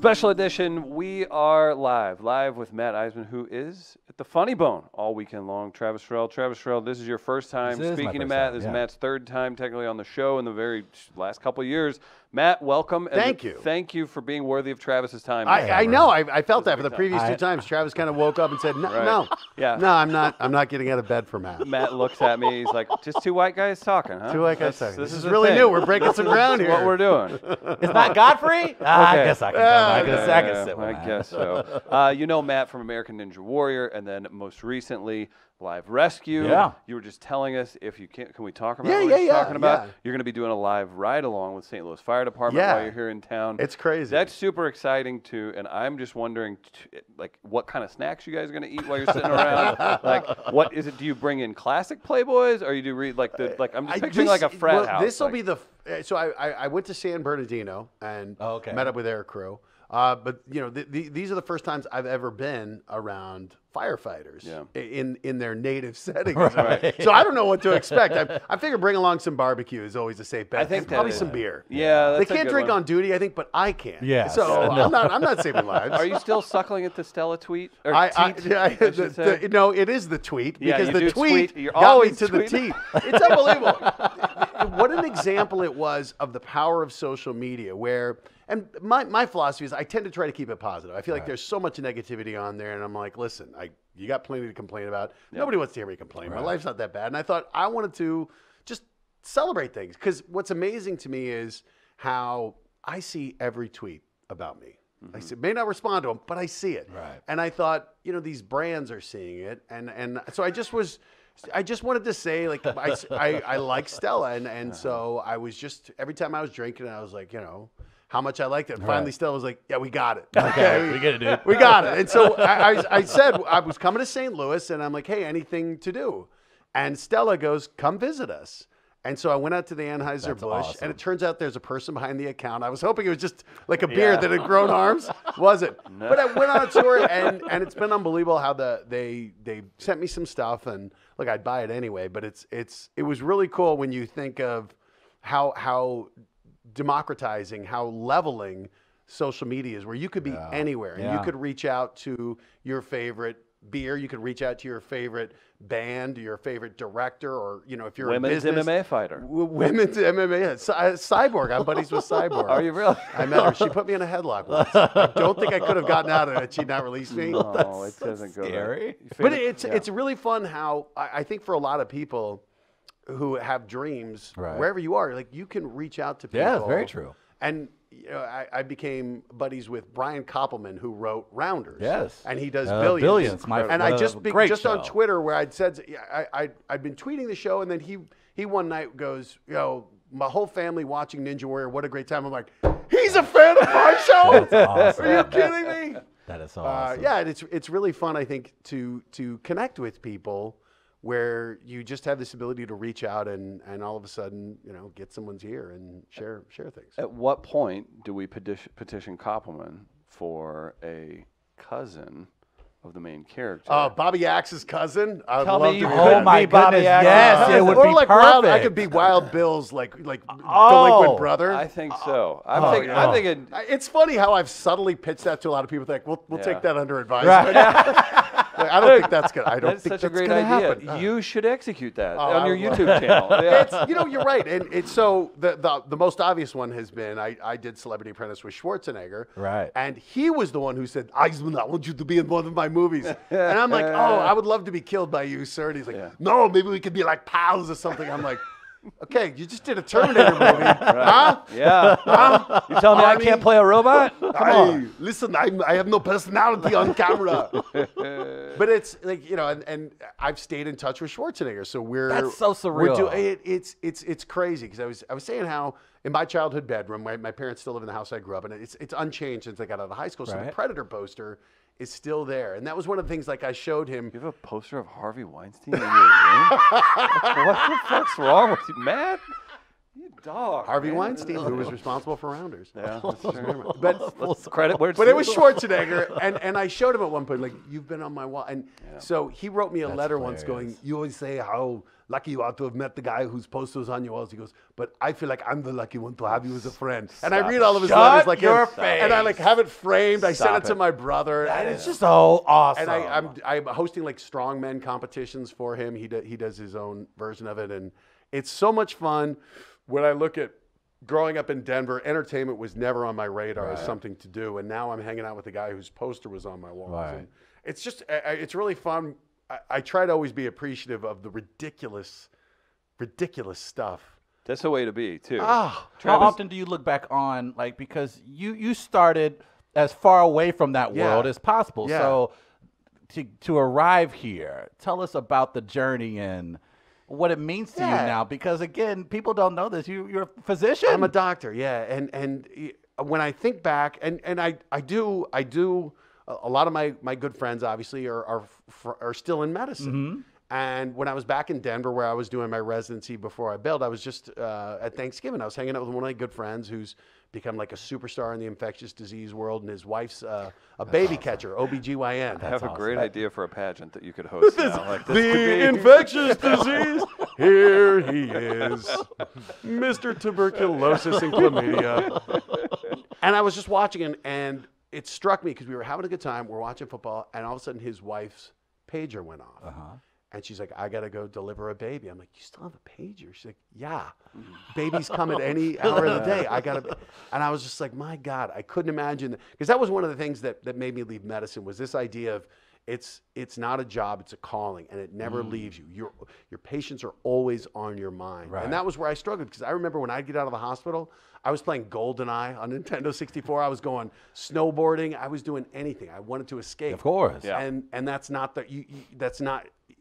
Special edition, we are live with Matt Iseman, who is at the Funny Bone all weekend long. Travis Terrell, this is your first time speaking to Matt. This is Matt's third time technically on the show in the very last couple of years. Matt, welcome. And Thank you. Thank you for being worthy of Travis's time. I know. I felt that for the previous two times. Travis kind of woke up and said, no, I'm not getting out of bed for Matt. Matt looks at me. He's like, just two white guys talking, huh? Two white guys talking. This is really new. We're breaking some ground here. What we're doing. It's not Godfrey? I guess I can go. I can sit with I guess so. You know Matt from American Ninja Warrior, and then most recently, Live Rescue. Yeah. You were just telling us, if you can we talk about what you're talking about? Yeah. You're going to be doing a live ride along with St. Louis Fire Department while you're here in town. It's crazy. That's super exciting too, and I'm just wondering, like, what kind of snacks you guys are going to eat while you're sitting around? Like, what is it? Do you bring in classic Playboys, or you do read like the I'm just picturing like a frat house. This will be the. So I went to San Bernardino and met up with their crew. But you know, these are the first times I've ever been around firefighters in their native settings. Right. So I don't know what to expect. I figure bring along some barbecue is always a safe bet. I think probably some beer. Yeah, they can't drink on duty, I think, but I can. Yeah. So I'm not saving lives. Are you still suckling at the Stella tweet? Or no, it is the tweet because the tweet got me to the teeth. It's unbelievable. What an example it was of the power of social media where. And my philosophy is I tend to try to keep it positive. I feel like there's so much negativity on there, and I'm like, listen, you got plenty to complain about. Nobody wants to hear me complain. My life's not that bad. And I thought I wanted to just celebrate things because what's amazing to me is how I see every tweet about me. I may not respond to them, but I see it. Right. And I thought, you know, these brands are seeing it, and so I just wanted to say, like, I like Stella, and so I was just every time I was drinking, I was like, you know. How much I liked it. And finally, Stella was like, yeah, we got it. Okay, we get it, dude. We got it. And so I said, I was coming to St. Louis, and I'm like, hey, anything to do? And Stella goes, come visit us. And so I went out to the Anheuser-Busch, and it turns out there's a person behind the account. I was hoping it was just like a beer that had grown arms. Wasn't. No. But I went on a tour, and it's been unbelievable how they sent me some stuff. And, look, I'd buy it anyway. But it was really cool when you think of how democratizing, how leveling social media is, where you could be anywhere and you could reach out to your favorite beer, you could reach out to your favorite band, your favorite director, or you know, if you're women's in business, MMA fighter, women's MMA, Cyborg. I'm buddies with Cyborg. Are you really? I met her. She put me in a headlock once. I don't think I could have gotten out of it. She'd not released me. No, it doesn't go there. But it's really fun how I think for a lot of people who have dreams, wherever you are, like you can reach out to people. Yeah, it's very true. And you know, I became buddies with Brian Koppelman, who wrote Rounders. Yes, and he does Billions. And I just on Twitter where I'd said I'd been tweeting the show, and then he one night goes, yo, my whole family watching Ninja Warrior. What a great time! I'm like, he's a fan of my show. That's awesome. Are you kidding me? That is so awesome. Yeah, and it's really fun, I think, to connect with people where you just have this ability to reach out and all of a sudden, you know, get someone's ear and share things. At what point do we petition Koppelman for a cousin of the main character? Bobby Axe's cousin. Tell me, oh my goodness, yes, it would be like perfect. I could be Wild Bill's like delinquent brother. I think so. I'm thinking. It's funny how I've subtly pitched that to a lot of people. Like, we'll take that under advisement. Right. I don't think that's good. I don't think that's that's such a great idea. Happen. You should execute that on your YouTube channel. Yeah. You know, you're right. And it's so the most obvious one has been I did Celebrity Apprentice with Schwarzenegger. Right. And he was the one who said, Iseman, I want you to be in one of my movies. And I'm like, oh, I would love to be killed by you, sir. And he's like, no, maybe we could be like pals or something. I'm like, okay, you just did a Terminator movie. Huh? Yeah. Huh? You tell me I can't play a robot? Come on. Listen, I have no personality on camera. But it's like, you know, and I've stayed in touch with Schwarzenegger. So that's so surreal. It's crazy because I was saying how in my childhood bedroom, my parents still live in the house I grew up in. It's unchanged since I got out of high school. So the Predator poster is still there. And that was one of the things, like, I showed him. You have a poster of Harvey Weinstein in your room? What the fuck's wrong with you, Matt? dog. Harvey Weinstein, who was responsible for Rounders. Yeah, that's true. But credit where it's But due. it was Schwarzenegger, and I showed him at one point, like, you've been on my wall. And so he wrote me a letter once going, you always say how lucky you are to have met the guy whose poster was on your walls. He goes, but I feel like I'm the lucky one to have you as a friend. And I read all of his letters like your him, face. and I like have it framed. I sent it to my brother. That and is just so awesome. And I'm hosting like strongmen competitions for him. He does his own version of it, and it's so much fun. When I look at growing up in Denver, entertainment was never on my radar as something to do, and now I'm hanging out with the guy whose poster was on my walls. Right. And it's just, it's really fun. I try to always be appreciative of the ridiculous stuff. That's the way to be, too. How often do you look back on, like, because you started as far away from that world as possible. Yeah. So to arrive here, tell us about the journey and what it means to you now, because again, people don't know this. You're a physician. I'm a doctor, and when I think back, and I do. A lot of my good friends obviously are still in medicine. Mm-hmm. And when I was back in Denver, where I was doing my residency before I bailed, I was just at Thanksgiving. I was hanging out with one of my good friends who's become like a superstar in the infectious disease world, and his wife's a baby catcher, OBGYN. I have a great idea for a pageant that you could host now. Like, this could be infectious disease. Here he is, Mr. Tuberculosis and Chlamydia. And I was just watching, and it struck me because we were having a good time. We're watching football, and all of a sudden his wife's pager went off. Uh-huh. And she's like, I got to go deliver a baby. I'm like, you still have a pager? She's like, yeah. Babies come at any hour of the day. And I was just like, my God, I couldn't imagine. Because that was one of the things that made me leave medicine, was this idea of it's not a job, it's a calling, and it never leaves you. Your patients are always on your mind. Right. And that was where I struggled, because I remember when I'd get out of the hospital, I was playing GoldenEye on Nintendo 64. I was going snowboarding. I was doing anything. I wanted to escape. Of course. Yeah. And that's not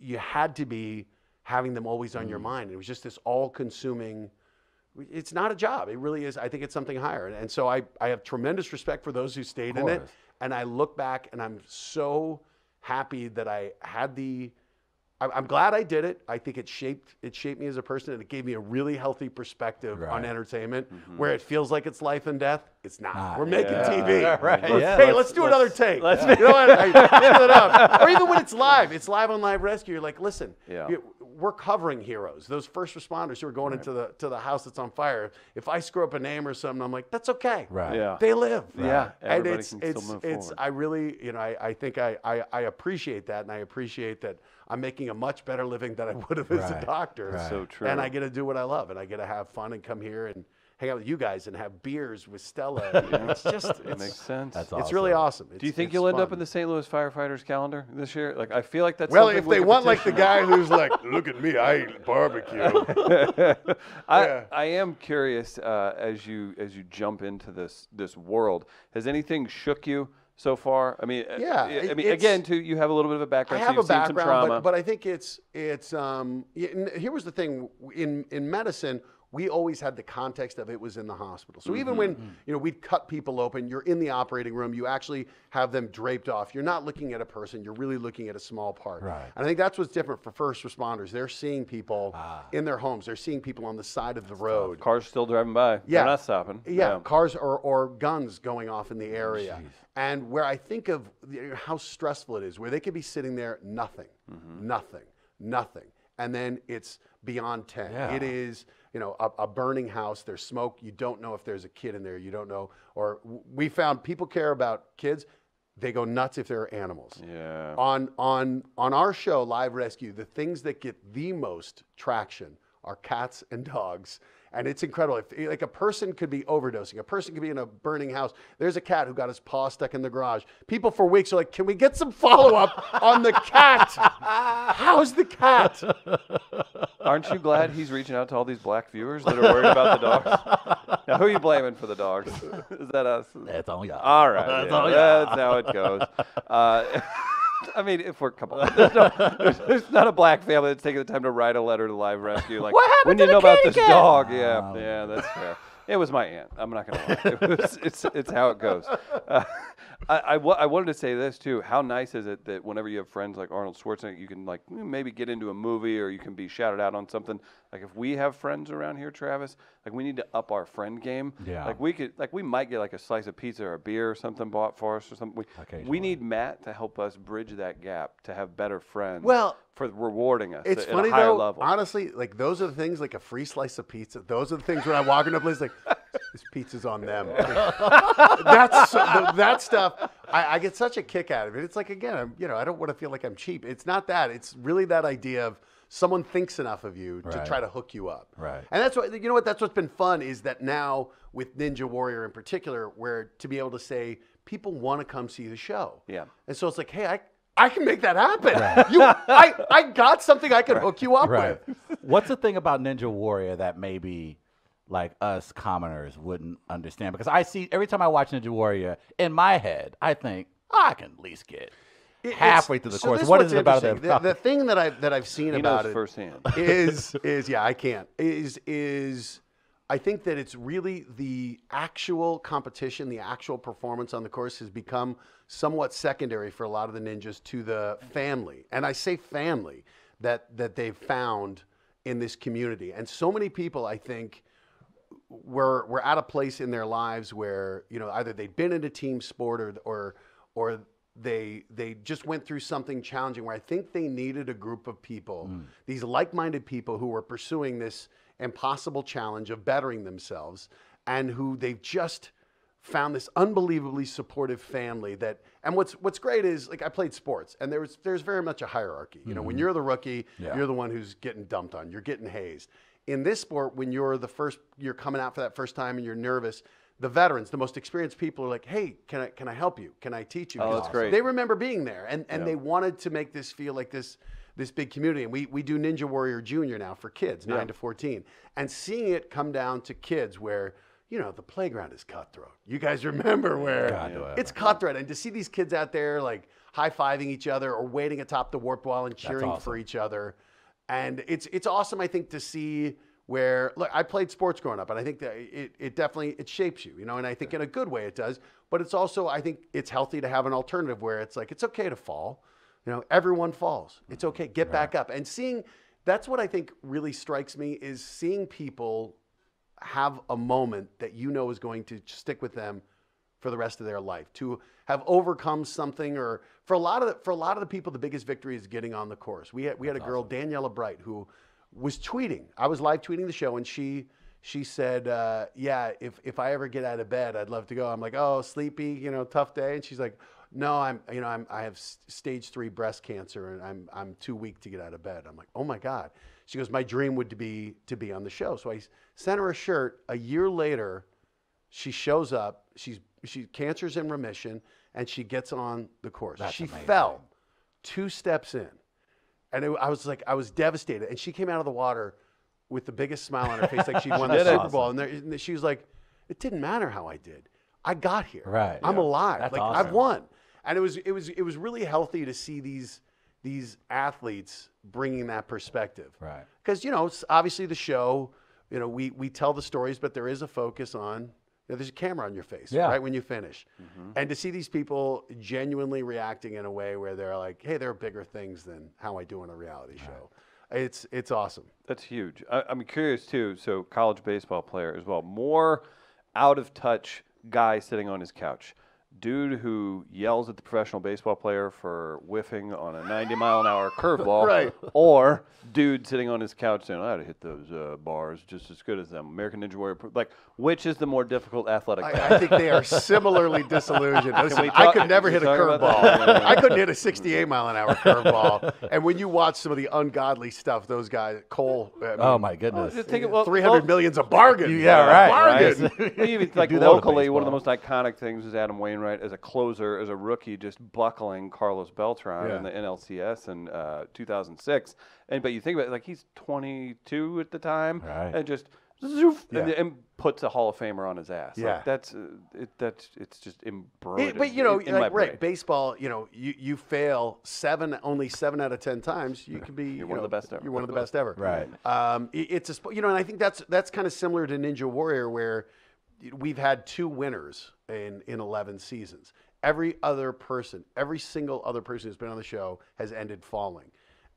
you had to be having them always on your mind. It was just this all-consuming. It's not a job. It really is. I think it's something higher. And so I have tremendous respect for those who stayed in it. And I look back, and I'm so happy that I had I'm glad I did it. I think it shaped me as a person, and it gave me a really healthy perspective on entertainment, where it feels like it's life and death. It's not. We're making TV. Right. Hey, let's do another take. You know what? I fill it up. Or even when it's live on Live Rescue. You're like, listen, we're covering heroes. Those first responders who are going into the house that's on fire. If I screw up a name or something, I'm like, that's okay. Right. Yeah. They live. Yeah. And Everybody can still move forward. I really, I think I appreciate that, and I appreciate that I'm making a much better living than I would have as a doctor. Right. So true. And I get to do what I love, and I get to have fun and come here and hang out with you guys and have beers with Stella. It's just, It makes sense. That's it's really awesome. Do you think you'll end up in the St. Louis firefighters calendar this year? Like, I feel like that's Well, something if we they could want like the petition. guy who's like, look at me, I eat barbecue. I am curious as you jump into this world. Has anything shook you so far? I mean, again, too, you have a little bit of a background. I have so you've a seen some background, trauma. but I think it's here was the thing in medicine. We always had the context of it was in the hospital. So even when we'd cut people open, you're in the operating room, you actually have them draped off. You're not looking at a person, you're really looking at a small part. Right. And I think that's what's different for first responders. They're seeing people in their homes. They're seeing people on the side of the road. Cars still driving by. Yeah. They're not stopping. Yeah, cars or guns going off in the area. And where I think of how stressful it is, where they could be sitting there, nothing. And then it's beyond 10. Yeah. It is, a burning house. There's smoke. You don't know if there's a kid in there. You don't know. Or we found people care about kids. They go nuts if there are animals. Yeah. On our show, Live Rescue, the things that get the most traction are cats and dogs. And it's incredible. Like a person could be overdosing. A person could be in a burning house. There's a cat who got his paw stuck in the garage. People for weeks are like, can we get some follow-up on the cat? How's the cat? Aren't you glad he's reaching out to all these black viewers that are worried about the dogs? Now, who are you blaming for the dogs? Is that us? That's all y'all. All right. That's Yeah, all y'all. that's how it goes. I mean, if we're come on, there's not a black family that's taking the time to write a letter to Live Rescue. Like, What happened when to you the know about kitty this cat? dog? Yeah, that's fair. It was my aunt. I'm not gonna lie. It's how it goes. I wanted to say this too. How nice is it that whenever you have friends like Arnold Schwarzenegger, you can like maybe get into a movie or you can be shouted out on something. Like if we have friends around here, Travis, like we need to up our friend game. Yeah. Like we might get like a slice of pizza or a beer or something bought for us or something. We need Matt to help us bridge that gap to have better friends. Well, for rewarding us it's at funny a higher though. level. Honestly, like those are the things like a free slice of pizza. Those are the things when I walk into a place like this pizza's on them. That stuff. I get such a kick out of it. It's like again, I don't want to feel like I'm cheap. It's not that. It's really that idea of someone thinks enough of you to try to hook you up. Right. And that's what that's what's been fun is that now with Ninja Warrior in particular, where to be able to say people want to come see the show. Yeah. And so it's like, hey, I can make that happen. Right. I got something I can hook you up with. What's the thing about Ninja Warrior that maybe like us commoners wouldn't understand? Because I see every time I watch Ninja Warrior, in my head, I think I can at least get halfway through the course. What is it about it? The thing that I've seen about it firsthand is I can't is I think that it's really the actual competition, the actual performance on the course has become somewhat secondary for a lot of the ninjas to the family. And I say family that they've found in this community. And so many people, I think, were at a place in their lives where, either they'd been in a team sport or they just went through something challenging where I think they needed a group of people, these like-minded people who were pursuing this impossible challenge of bettering themselves and who they've just found this unbelievably supportive family and what's great is like I played sports and there's very much a hierarchy. When you're the rookie, you're the one who's getting dumped on, you're getting hazed. In this sport, when you're coming out for that first time and you're nervous, the veterans, the most experienced people are like, hey, can I help you? Can I teach you? Oh, that's great. They remember being there and they wanted to make this feel like this big community. And we do Ninja Warrior Junior now for kids, 9 to 14. And seeing it come down to kids where, the playground is cutthroat. You guys remember where it's cutthroat. And to see these kids out there like high-fiving each other or waiting atop the warp wall and cheering for each other. And it's awesome, I think, to see where, look, I played sports growing up, and I think that it definitely shapes you, and I think in a good way it does. But it's also, I think it's healthy to have an alternative where it's like, it's okay to fall. Everyone falls. It's okay. Get back up. And that's what I think really strikes me is seeing people have a moment that is going to stick with them for the rest of their life, to have overcome something, or for a lot of the people, the biggest victory is getting on the course. We had a girl, Daniela Bright, who was tweeting. I was live tweeting the show, and she said, yeah, if I ever get out of bed, I'd love to go. I'm like, oh, sleepy, tough day. And she's like, no, I have stage 3 breast cancer, and I'm too weak to get out of bed. I'm like, oh my God. She goes, my dream would be to be on the show. So I sent her a shirt. A year later, she shows up. Cancer's in remission, and she gets on the course. She fell 2 steps in. And I was devastated. And she came out of the water with the biggest smile on her face, like she'd won the Super Bowl. And she was like, it didn't matter how I did. I got here. Right. I'm alive. That's like awesome. I've won. And it was really healthy to see these athletes bringing that perspective. Right. Because obviously the show, we tell the stories, but there is a focus on. There's a camera on your face right when you finish. Mm-hmm. And to see these people genuinely reacting in a way where they're like, hey, there are bigger things than how I do on a reality show. It's awesome. That's huge. I'm curious, too. So college baseball player as well. More out-of-touch guy sitting on his couch. Dude who yells at the professional baseball player for whiffing on a 90-mile-an-hour curveball. Right. Or dude sitting on his couch saying, I had to hit those bars just as good as them. American Ninja Warrior. Like, which is the more difficult athletic I think they are similarly disillusioned. Listen, I could never hit a curveball. I couldn't hit a 68-mile-an-hour curveball. And when you watch some of the ungodly stuff, those guys, Cole. Oh, my goodness. $300 million's a bargain. Yeah, right. Bargain. Right. Even like locally, one of the most iconic things is Adam Wainwright as a closer, as a rookie, just buckling Carlos Beltran in the NLCS in 2006. But you think about it, like he's 22 at the time, and just zoof, and puts a Hall of Famer on his ass. Yeah, like it's just embroidered. But baseball, you fail only 7 out of 10 times, you can be you're one of the best ever. You're one of the best ever. Right. It's a and I think that's kind of similar to Ninja Warrior, where we've had 2 winners in 11 seasons. every other person, every single other person who's been on the show has ended falling.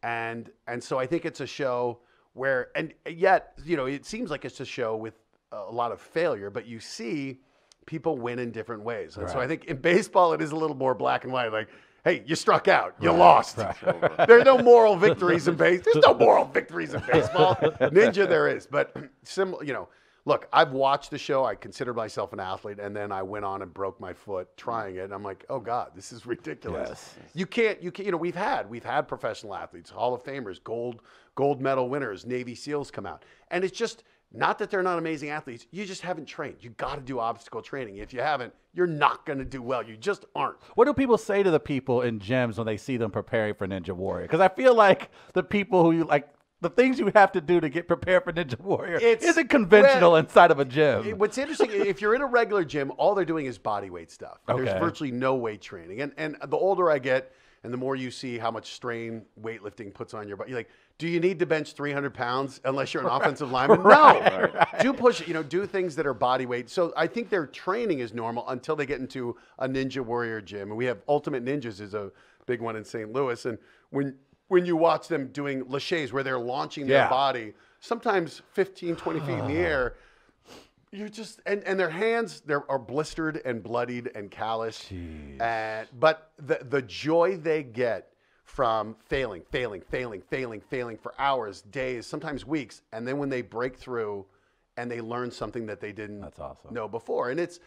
And so I think it's a show where, and yet, it seems like it's a show with a lot of failure, but you see people win in different ways. And so I think in baseball, it is a little more black and white. Like, hey, you struck out. You lost. Right. There are no moral victories in baseball. There's no moral victories in baseball. Ninja, there is. But, look, I've watched the show. I considered myself an athlete, and then I went on and broke my foot trying it. And I'm like, oh, God, this is ridiculous. Yes. You can't, we've had professional athletes, Hall of Famers, gold medal winners, Navy SEALs come out. And it's just, not that they're not amazing athletes. You just haven't trained. You got to do obstacle training. If you haven't, you're not going to do well. You just aren't. What do people say to the people in gyms when they see them preparing for Ninja Warrior? Because I feel like the people who the things you have to do to get prepared for Ninja Warrior isn't conventional inside of a gym. What's interesting, if you're in a regular gym, all they're doing is body weight stuff. Okay. There's virtually no weight training. And the older I get, and the more you see how much strain weightlifting puts on your body, you're like, do you need to bench 300 pounds unless you're an offensive lineman? No. Do push, do things that are body weight. So I think their training is normal until they get into a Ninja Warrior gym. And we have Ultimate Ninjas is a big one in St. Louis. And when you watch them doing laches where they're launching their body, sometimes 15, 20 feet in the air, you're just, and their hands, are blistered and bloodied and calloused. But the joy they get from failing for hours, days, sometimes weeks, and then when they break through and they learn something that they didn't know before. And it's,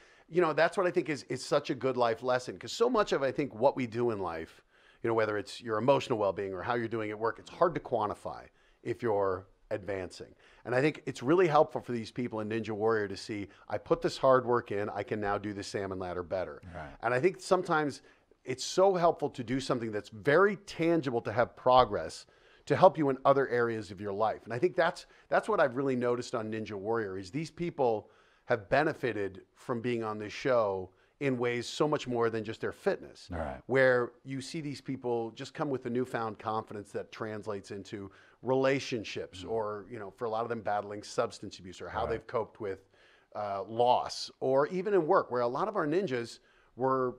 that's what I think is such a good life lesson, because so much of, I think, what we do in life, whether it's your emotional well-being or how you're doing at work, it's hard to quantify if you're advancing. And I think it's really helpful for these people in Ninja Warrior to see, I put this hard work in, I can now do the salmon ladder better. Right. And I think sometimes it's so helpful to do something that's very tangible, to have progress, to help you in other areas of your life. And I think that's what I've really noticed on Ninja Warrior, is these people have benefited from being on this show in ways so much more than just their fitness. Right. Where you see these people just come with a newfound confidence that translates into relationships, or, for a lot of them, battling substance abuse, or how they've coped with loss, or even in work, where a lot of our ninjas were,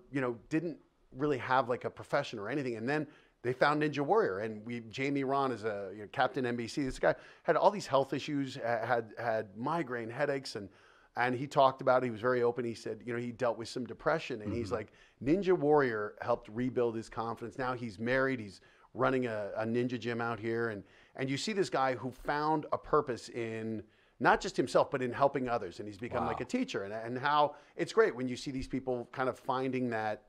didn't really have like a profession or anything. And then they found Ninja Warrior, and Jamie Ron is a Captain NBC. This guy had all these health issues, had migraine headaches, and he talked about it. He was very open. He said, he dealt with some depression, and he's like, Ninja Warrior helped rebuild his confidence. Now he's married. He's running a ninja gym out here. And you see this guy who found a purpose in not just himself, but in helping others. And he's become like a teacher, and how it's great when you see these people kind of finding that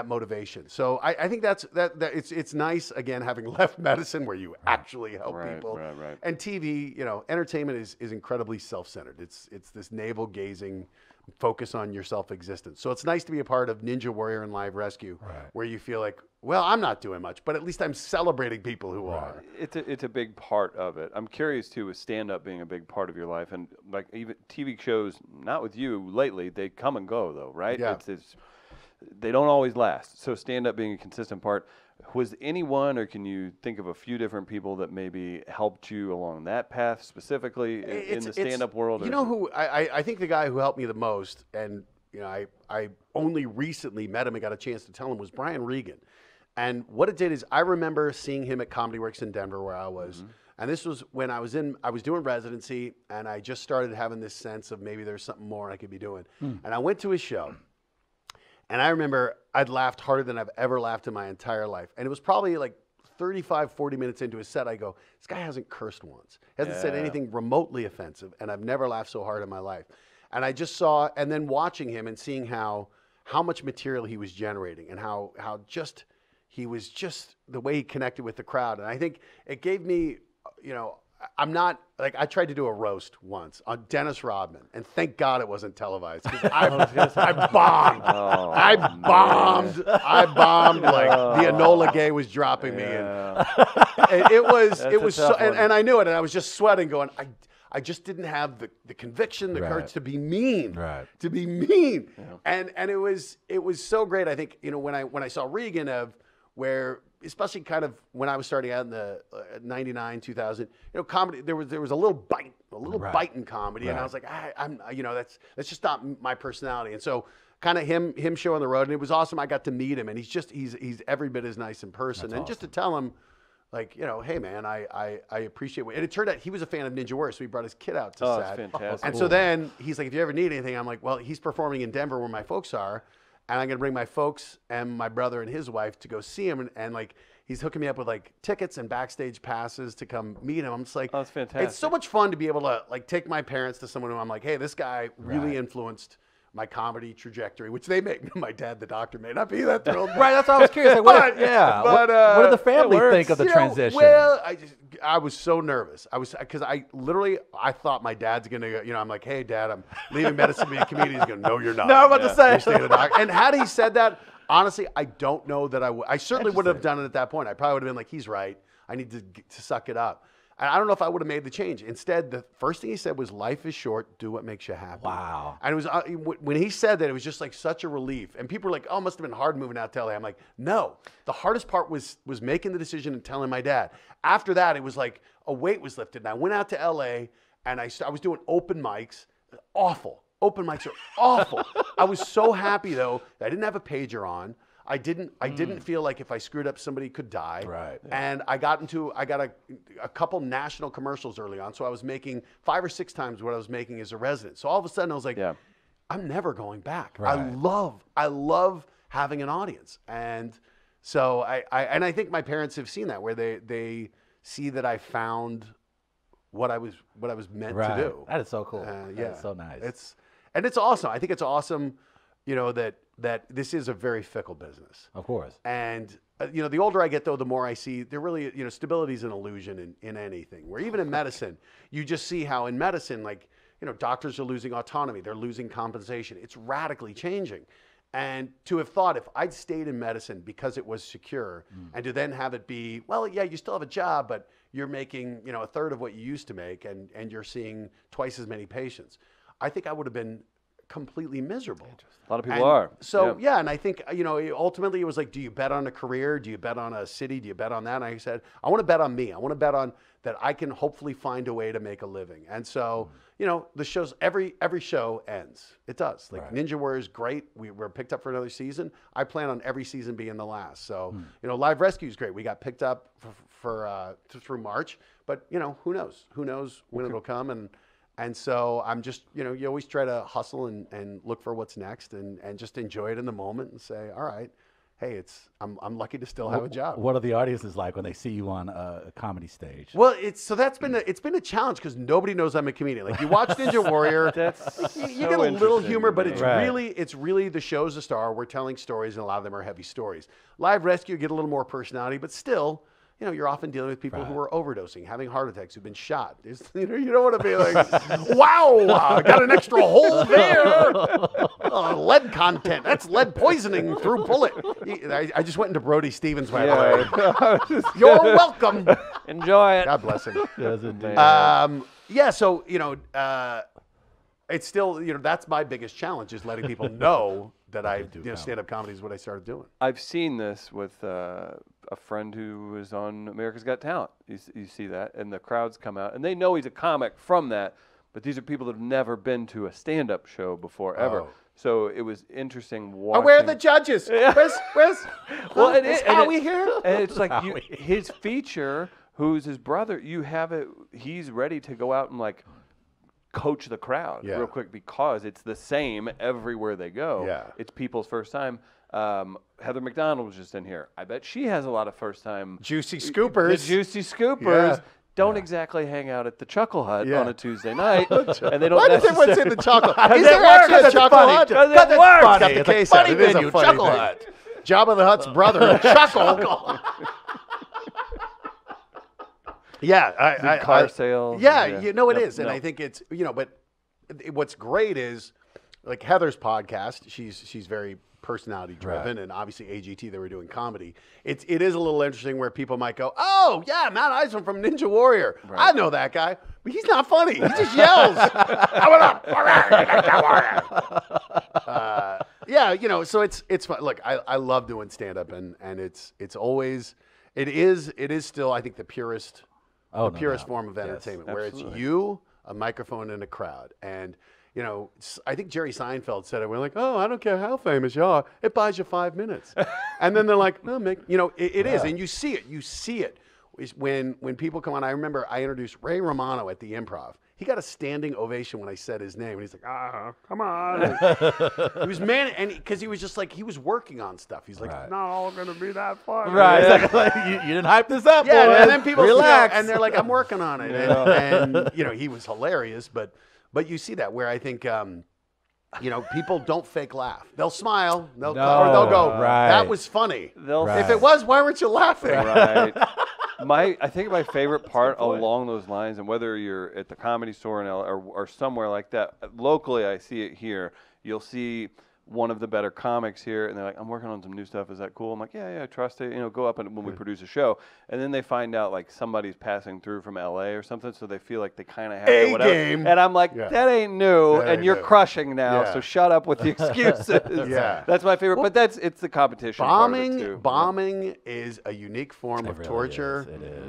motivation. So I think that it's nice, again, having left medicine where you actually help people. Right. And TV, entertainment is incredibly self-centered. It's this navel-gazing focus on your self-existence. So it's nice to be a part of Ninja Warrior and Live Rescue, where you feel like, well, I'm not doing much, but at least I'm celebrating people who are. It's a big part of it. I'm curious too, with stand-up being a big part of your life, and like even TV shows, not with you lately, they come and go though, right? Yeah. They don't always last. So stand-up being a consistent part. Was anyone, or can you think of a few different people that maybe helped you along that path specifically in the stand-up world? You know who, I think the guy who helped me the most, and I only recently met him and got a chance to tell him, was Brian Regan. And what it did is, I remember seeing him at Comedy Works in Denver, where I was. And this was when I was doing residency, and I just started having this sense of maybe there's something more I could be doing. And I went to his show. And I remember I'd laughed harder than I've ever laughed in my entire life. And it was probably like 35, 40 minutes into his set, I go, this guy hasn't cursed once. Hasn't said anything remotely offensive. And I've never laughed so hard in my life. And I just saw, and then watching him and seeing how much material he was generating, and how he was just the way he connected with the crowd. And I think it gave me, I'm not, like, I tried to do a roast once on Dennis Rodman, and thank God it wasn't televised, because I bombed. I bombed like the Enola Gay was dropping me. And it was so, and I knew it, and I was just sweating going, I just didn't have the conviction, the courage to be mean, to be mean. Yeah. And it was so great. I think, when I saw Regan, where, especially kind of when I was starting out in the 99, 2000, comedy, there was a little bite in comedy. And I was like, that's just not my personality. And so kind of him show on the road, and it was awesome. I got to meet him, and he's every bit as nice in person. That's awesome. Just to tell him, like, hey man, I appreciate it. And it turned out he was a fan of Ninja Warrior, so he brought his kid out to set. That's fantastic. And so then he's like, if you ever need anything, I'm like, well, he's performing in Denver where my folks are, and I'm gonna bring my folks and my brother and his wife to go see him, and like he's hooking me up with like tickets and backstage passes to come meet him. I'm just like, that's fantastic. It's so much fun to be able to like take my parents to someone who I'm like, hey, this guy really influenced my comedy trajectory, which they make. My dad, the doctor, may not be that thrilled. Right, that's what I was curious. Like, what did the family think of the transition? Well, I was so nervous. Because I thought my dad's gonna go, I'm like, hey dad, I'm leaving medicine to be a comedian. He's going, no, you're not. No, I'm about to say. You're staying a doctor. And had he said that, honestly, I don't know that I would. I certainly wouldn't have done it at that point. I probably would have been like, he's right. I need to suck it up. And I don't know if I would have made the change. Instead, the first thing he said was, life is short, do what makes you happy. Wow. And it was when he said that, it was just like such a relief. And people were like, oh, it must have been hard moving out to LA. I'm like, no. The hardest part was making the decision and telling my dad. After that, it was like a weight was lifted. And I went out to LA, and I was doing open mics. Awful. Open mics are awful. I was so happy, though, that I didn't have a pager on. I didn't feel like if I screwed up, somebody could die. Right. And I got a couple national commercials early on, so I was making 5 or 6 times what I was making as a resident. So all of a sudden I was like, I'm never going back. Right. I love having an audience. And so I think my parents have seen that, where they see that I found what I was meant to do. That is so cool. That's so nice. It's awesome. I think it's awesome, that this is a very fickle business. Of course. And, the older I get, though, the more I see there really, stability is an illusion in anything. Where even in medicine, you just see how in medicine, like, doctors are losing autonomy. They're losing compensation. It's radically changing. And to have thought, if I'd stayed in medicine because it was secure, and to then have it be, well, yeah, you still have a job, but you're making, a third of what you used to make, and you're seeing twice as many patients, I think I would have been completely miserable. A lot of people are. So, and I think, ultimately it was like, do you bet on a career? Do you bet on a city? Do you bet on that? And I said, I want to bet on me. I want to bet on that I can hopefully find a way to make a living. And so, the shows, every show ends. It does. Like Ninja Warrior is great. We're picked up for another season. I plan on every season being the last. So, Live Rescue is great. We got picked up for through March, but who knows? Who knows when it'll come? And so I'm just, you always try to hustle and look for what's next and just enjoy it in the moment and say, all right, hey, I'm lucky to still have a job. What are the audiences like when they see you on a comedy stage? Well, it's been a challenge because nobody knows I'm a comedian. Like, you watch Ninja Warrior, you get a little humor, but it's really the show's a star. We're telling stories, and a lot of them are heavy stories. Live Rescue, get a little more personality, but still, you're often dealing with people who are overdosing, having heart attacks, who've been shot. You don't want to be like, wow, got an extra hole there. Lead content. That's lead poisoning through bullet. I just went into Brody Stevens' way. You're welcome. Enjoy it. God bless him. Yes, indeed. So, it's still, that's my biggest challenge, is letting people know that stand-up comedy is what I started doing. I've seen this with a friend who was on America's Got Talent. You see that, and the crowds come out, and they know he's a comic from that, but these are people that have never been to a stand-up show before, ever. So it was interesting watching. Where are the judges? Where's well, is Howie here? And it's like his feature, who's his brother, you have it, he's ready to go out and like coach the crowd real quick, because it's the same everywhere they go. It's people's first time. Heather McDonald was just in here. I bet she has a lot of first time juicy scoopers. The juicy scoopers don't exactly hang out at the Chuckle Hut on a Tuesday night, and they don't. Why does everyone say the Chuckle? Is there actually a Chuckle Hut? Because it works. Got the case out. It is a Chuckle Hut. Jabba the Hutt's brother, Chuckle. Car sales. It is, and I think it's but what's great is like Heather's podcast. She's very personality driven, and obviously AGT, they were doing comedy. It is a little interesting where people might go, oh yeah, Matt Iseman from Ninja Warrior. I know that guy, but he's not funny. He just yells. So it's fun. Look, I love doing stand up, and it is still, I think, the purest form of entertainment, where it's you, a microphone, and a crowd. And you know, I think Jerry Seinfeld said it. We're like, oh, I don't care how famous you are. It buys you 5 minutes. And then they're like, oh, you know, it is. And you see it. You see it. When people come on, I remember I introduced Ray Romano at the Improv. He got a standing ovation when I said his name. And he's like, come on. He was and because he was just like, he was working on stuff. He's like, it's not all going to be that fun. Right. Like, you didn't hype this up, boy. And then people relax. And they're like, I'm working on it. And you know, he was hilarious. But you see that where I think, you know, people don't fake laugh. They'll smile. Or they'll go, that was funny. If it was, why weren't you laughing? Right. I think my favorite part along those lines, and whether you're at the Comedy Store in LA or somewhere like that, locally I see it here. You'll see one of the better comics here, and they're like, I'm working on some new stuff. Is that cool? I'm like, yeah, trust it. You know, go up and when we produce a show. And then they find out, like, somebody's passing through from LA or something, so they feel like they kind of have to whatever. Game. And I'm like, that ain't new, and you're crushing now, so shut up with the excuses. That's my favorite. Well, but it's the competition part of it, too. Bombing is a unique form of torture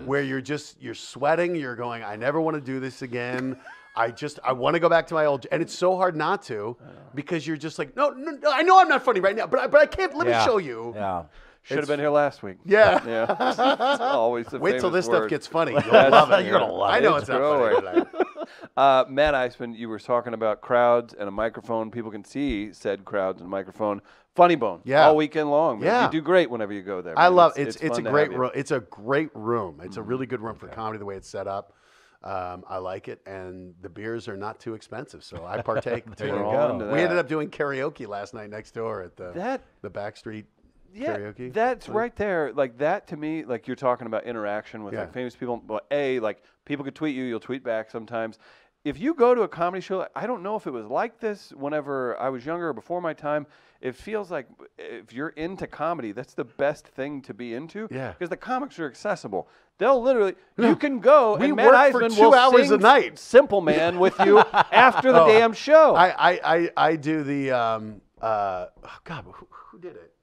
where you're sweating. You're going, I never want to do this again. I want to go back to my old, and it's so hard not to, because you're just like, no, I know I'm not funny right now, but I can't. Let me show you. Yeah, should have been here last week. Yeah. Always the Wait till this word. stuff gets funny. You'll love it. You're gonna love it. I know it's not funny. Matt Iseman, you were talking about crowds and a microphone. People can see said crowds and microphone. Funny Bone, all weekend long. Man. Yeah, you do great whenever you go there. Man. I love it. It's a great room. It's a great room. It's a really good room for comedy the way it's set up. I like it, and the beers are not too expensive, so I partake. There you go. We ended up doing karaoke last night next door at the Backstreet karaoke. That's right there. Like that to me, like you're talking about interaction with like famous people. But like people could tweet you, you'll tweet back sometimes. If you go to a comedy show, I don't know if it was like this whenever I was younger or before my time. It feels like if you're into comedy, that's the best thing to be into. Yeah. Because the comics are accessible. They'll literally, you can go and Matt Iseman for 2 hours will a night. Simple Man with you after the damn show. I do the, God, who did it?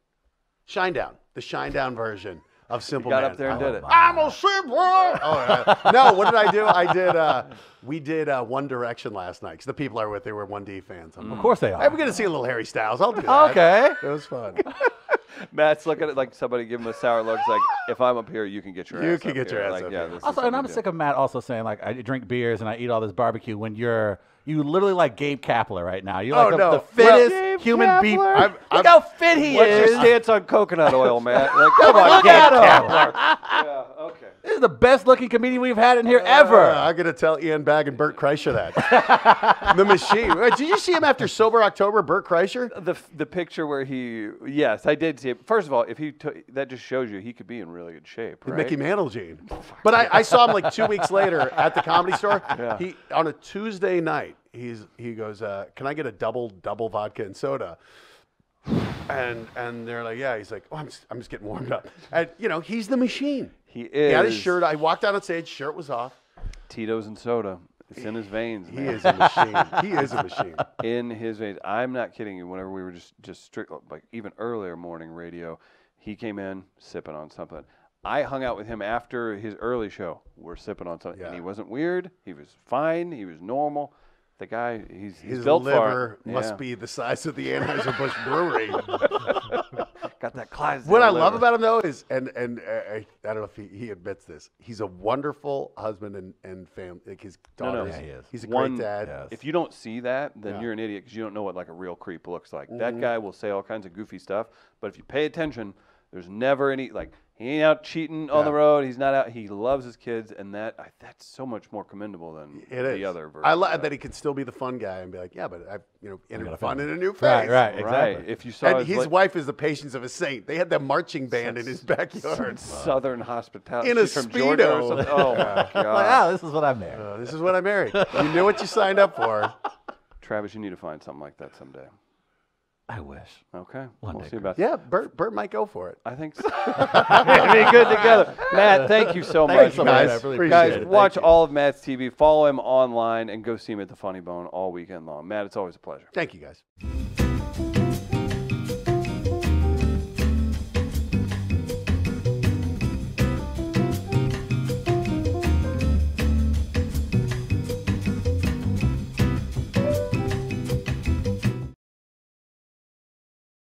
Shinedown, the Shinedown version of Simple Man. Got up there and did it. I'm a simple. No, what did I do? We did One Direction last night because the people I were with, they were 1D fans. Of course they are. I'm going to see a little Harry Styles. I'll do that. Okay. It was fun. Matt's looking at it like somebody give him a sour look. It's like, if I'm up here, you can get your ass up here. Like, also, and I'm sick of Matt also saying, like, I drink beers and I eat all this barbecue when you literally like Gabe Kapler right now. You're like the fittest human being. Look how fit he is. What's your stance on coconut oil, Matt? Like, come on, Gabe Kapler. Yeah, okay. This is the best looking comedian we've had in here ever. I'm going to tell Ian Bagg and Bert Kreischer that. The Machine. Did you see him after Sober October, Bert Kreischer? The picture where yes, I did see it. First of all, if he that just shows you he could be in really good shape, right? Mickey Mantle gene. But I saw him like 2 weeks later at the Comedy Store. Yeah. He on a Tuesday night, he goes, can I get a double vodka and soda? And they're like, yeah. He's like, oh, I'm just getting warmed up. And you know, he's the Machine. He is. He had his shirt. I walked out on stage, shirt was off. Tito's and soda. It's in his veins, man. He is a machine. He is a machine. In his veins. I'm not kidding you. Whenever we were just strict, like even earlier morning radio, he came in sipping on something. I hung out with him after his early show. We're sipping on something. And he wasn't weird. He was fine. He was normal. The guy, he's built for it. His liver must be the size of the Anheuser-Busch brewery. Got that Clydesdale What I liver. love about him, though, is, and I don't know if he admits this, he's a wonderful husband and family. Like his daughters. Yeah, he is. He's a great dad. Yes. If you don't see that, then you're an idiot because you don't know what like a real creep looks like. That guy will say all kinds of goofy stuff, but if you pay attention, there's never any like he ain't out cheating on the road. He's not out. He loves his kids, and that's so much more commendable than the other version. I love that he can still be the fun guy and be like, yeah, but I've entered fun in a new phase. Right, exactly. If you saw his wife is the patience of a saint. They had the marching band in his backyard. Southern hospitality. In a She's from Georgia or Speedo. something. Oh my God! Like, this is what I married. This is what I married. You knew what you signed up for. Travis, you need to find something like that someday. I wish. Okay. One We'll day, see about that. Yeah, Bert might go for it. I think so. It'd be good together. Matt, thank you so much. Thanks, guys. I really Appreciate Guys, it. watch all of Matt's TV. Follow him online and go see him at the Funny Bone all weekend long. Matt, it's always a pleasure. Thank you, guys.